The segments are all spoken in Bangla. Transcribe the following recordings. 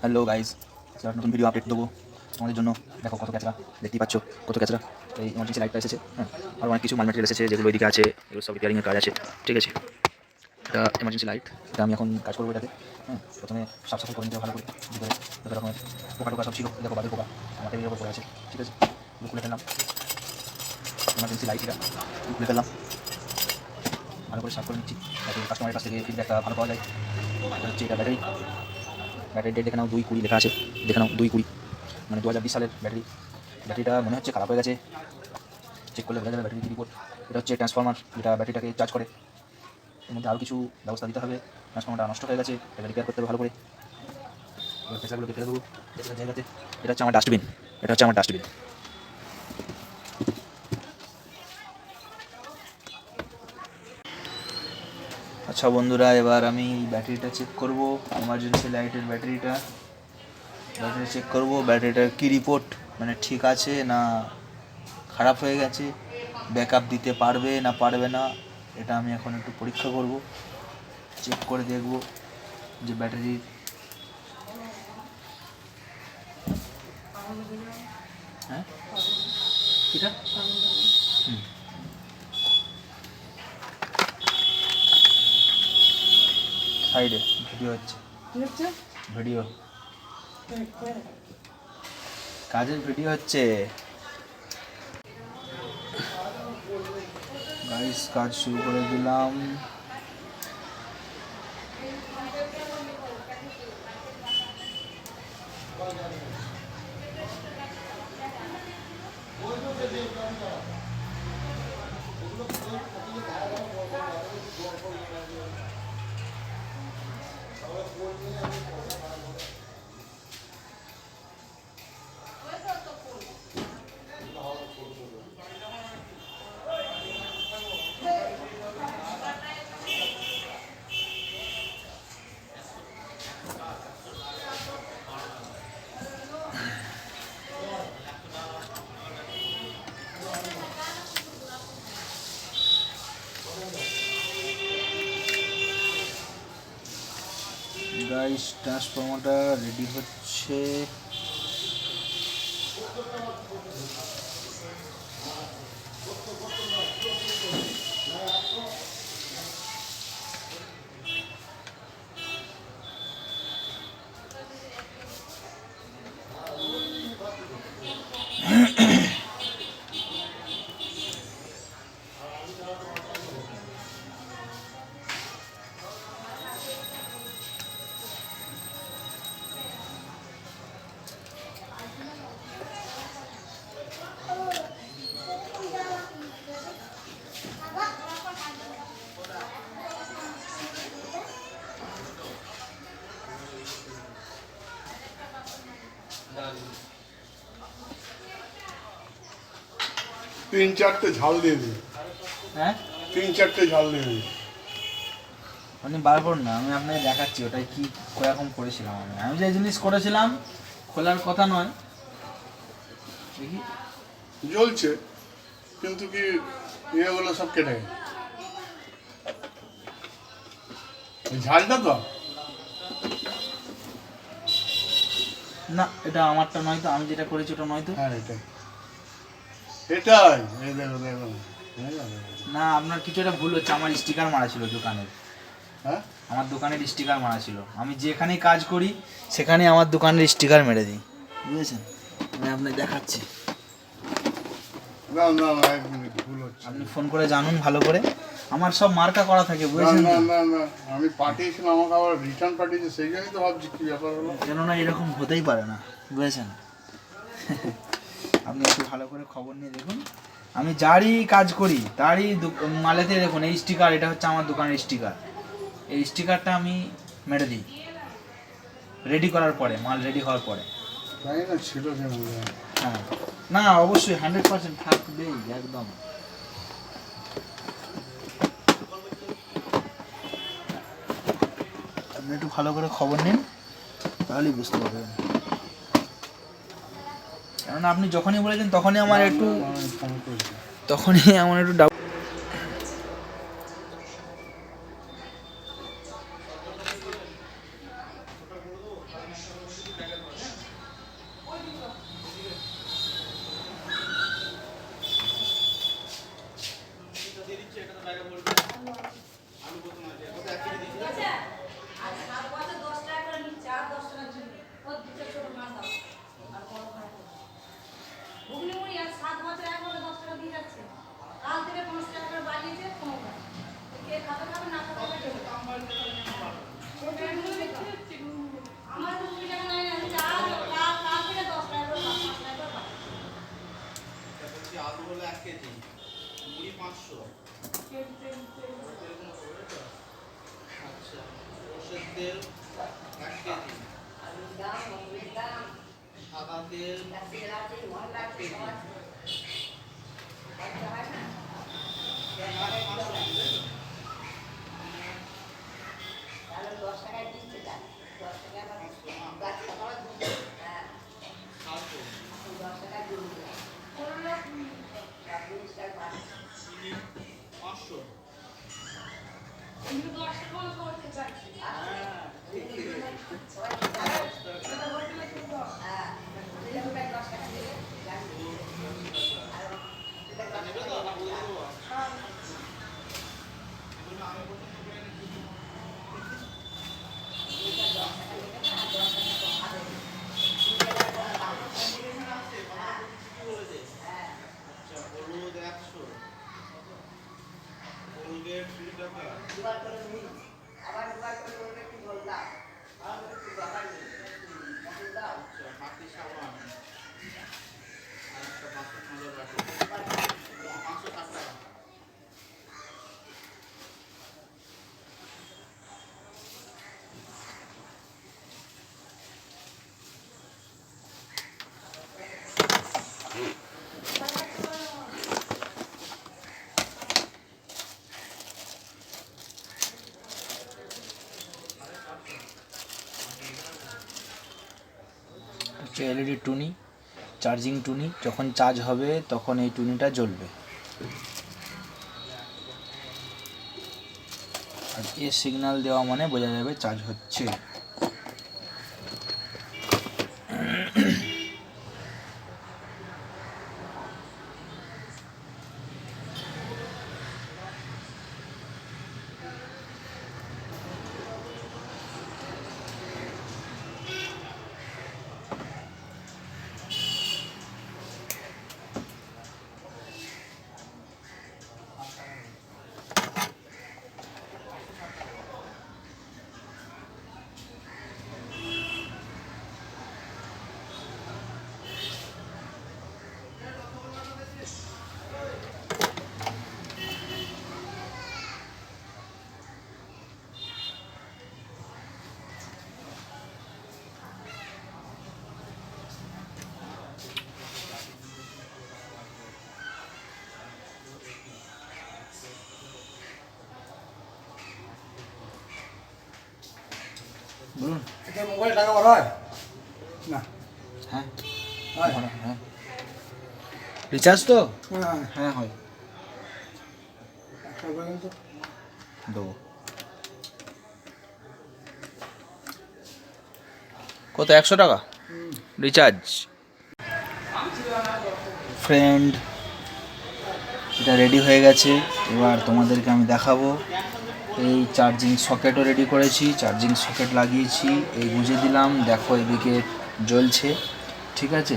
হ্যালো গাইস, নতুন ভিডিও আপডেট দেবো তোমাদের জন্য। দেখো কত ক্যাচরা, দেখতেই পাচ্ছ কত ক্যাচরা। এই ইমার্জেন্সি লাইটটা এসেছে, হ্যাঁ, আর অনেক কিছু মাল ম্যাটেরিয়াল এসেছে যেগুলো ওইদিকে আছে, এগুলো সব রিপেয়ারিংয়ের কাজ আছে। ঠিক আছে, এটা এমার্জেন্সি লাইট, এটা আমি এখন কাজ করবো এটাতে। হ্যাঁ, প্রথমে সাফ সাফাই করে নিতে ভালো করে, ভিতরে যত রকমের পোকা টোকা সব ছিল, দেখো বাদের পোকা আমার টেবিলের উপর পড়ে আছে। ঠিক আছে, এগুলো খুলে ফেললাম, এমার্জেন্সি লাইট এটা খুলে ফেললাম, ভালো করে সাফ করে নিচ্ছি যাতে কাস্টমারের কাছ থেকে ফিডব্যাকটা ভালো পাওয়া যায়। এটা হচ্ছে এটা ব্যাটারি, ব্যাটারি ডেট দেখে নাও 2/20 লেখা আছে, দেখে নাও 2/20, মানে 2020 সালের ব্যাটারি। ব্যাটারিটা মনে হচ্ছে খারাপ হয়ে গেছে, চেক করলে বোঝা যাবে ব্যাটারি রিপোর্ট। এটা হচ্ছে ট্রান্সফর্মার, যেটা ব্যাটারিটাকে চার্জ করে। এর মধ্যে আরও কিছু ব্যবস্থা দিতে হবে, ট্রান্সফর্মারটা নষ্ট হয়ে গেছে, এটা রিপেয়ার করতে হবে ভালো করে। এবার পেশাগুলোকে ফেলে দেবো পেশার জায়গাতে। এটা হচ্ছে আমার ডাস্টবিন, এটা হচ্ছে আমার ডাস্টবিন। আচ্ছা বন্ধুরা, এবার আমি ব্যাটারিটা চেক করব, এমার্জেন্সি লাইটের ব্যাটারিটা চেক করব। ব্যাটারিটার কী রিপোর্ট, মানে ঠিক আছে না খারাপ হয়ে গেছে, ব্যাকআপ দিতে পারবে না পারবে না, এটা আমি এখন একটু পরীক্ষা করব, চেক করে দেখব যে ব্যাটারির হ্যাঁ এটা সাইডে ভিডিও হচ্ছে, ভিডিও কাজের ভিডিও হচ্ছে গাইস, কাজ শুরু করে দিলাম। গাইস, ট্রান্সফর্মারটা রেডি হচ্ছে। तीन चारटे झाल দিয়ে দিই, হ্যাঁ, 3-4টে ঝাল দিয়ে দিই। আপনি বার করুন না, আমি আপনাকে দেখাচ্ছি ওটাই কি কীরকম করেছিলাম। আমি যে জিনিস করেছিলাম খোলার কথা নয়, দেখি জ্বলছে কিন্তু কি ইয়েগুলো সব কেটে গেছে। এই ঝালটা তো না, এটা আমারটা নয় তো, আমি যেটা করেছি ওটা নয় তো। হ্যাঁ এটাই এটাই, এই দেখো দেখো না, আপনার কিছু একটা ভুল হচ্ছে, আমার স্টিকার মারা ছিল দোকানের। হ্যাঁ আমার দোকানের স্টিকার মারা ছিল, আমি যেখানে কাজ করি সেখানে আমার দোকানের স্টিকার মেরে দিই, বুঝেছেন? আমি আপনাকে দেখাচ্ছি, না না না, 1 মিনিট ভুল হচ্ছে। আপনি ফোন করে জানুন ভালো করে, আমার সব মার্কা করা থাকে, না বুঝেছেন না তো? না না, আমি পাঠিয়েছিলাম, আমাকে আবার রিটার্ন পাঠিয়েছে, সেই জন্যই তো ভাবছি কি ব্যাপার হলো। কেননা এরকম হতেই পারে না, বুঝেছেন? আপনি একটু ভালো করে খবর নিয়ে দেখুন, আমি যারই কাজ করি তারই মালেতে দেখুন এই স্টিকার, এটা হচ্ছে আমার দোকানের স্টিকার। এই স্টিকারটা আমি মেরে দিই রেডি করার পরে, মাল রেডি হওয়ার পরে। তাই না, ছিল যে মনে হয়। হ্যাঁ, না অবশ্যই 100% থাকবেই একদম। আপনি একটু ভালো করে খবর নিন, তাহলেই বুঝতে পারবেন। কেননা আপনি যখনই বলেছেন তখনই আমার একটু আমি ফোন করেছি। তখনই আমার একটু ডাউট। আলু হলো 1 কেজি, মুড়ি 500, আচ্ছা সরষের তেল 1 কেজি, সাদা তেল 1 কেজি, চিনি 500, নেবে তো না বলে দেবো? এগুলো আমি প্রথম করে এনেছি। আচ্ছা হলুদ 100, কোলগেট 2 টাকা, আচ্ছা বাকি সাবান আর একটা বাসন মাজার বাটি 560 টাকা। হচ্ছে এলইডি টুনি, চার্জিং টুনি। যখন চার্জ হবে তখন এই টুনিটা জ্বলবে। আর এ সিগন্যাল দেওয়া মানে বোঝা যাবে চার্জ হচ্ছে। বলুন। এটা মোবাইল টাকা বড় হয় না? হ্যাঁ হয়। হ্যাঁ রিচার্জ তো হ্যাঁ, হ্যাঁ হয় একটা বলেন তো। দেবো। কত 100 টাকা রিচার্জ? ফ্রেন্ড এটা রেডি হয়ে গেছে। এবার তোমাদেরকে আমি দেখাবো। এই চার্জিং সকেটও রেডি করেছি, চার্জিং সকেট লাগিয়েছি, এই গুঁজে দিলাম। দেখো এদিকে জ্বলছে, ঠিক আছে।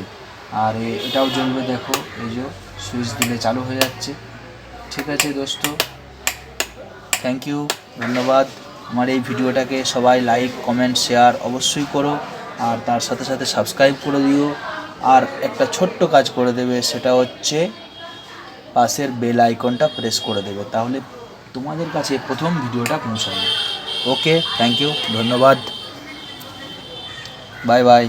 আর এটাও জ্বলবে, দেখো এই যে সুইচ দিলে চালু হয়ে যাচ্ছে, ঠিক আছে দোস্ত। থ্যাংক ইউ, ধন্যবাদ। আমার এই ভিডিওটাকে সবাই লাইক কমেন্ট শেয়ার অবশ্যই করো, আর তার সাথে সাথে সাবস্ক্রাইব করে দিও। আর একটা ছোট্ট কাজ করে দেবে, সেটা হচ্ছে পাশের বেল আইকনটা প্রেস করে দেবে, তাহলে তোমাদের কাছে প্রথম ভিডিওটা পৌঁছাবে। ওকে, থ্যাংক ইউ, ধন্যবাদ, বাই বাই।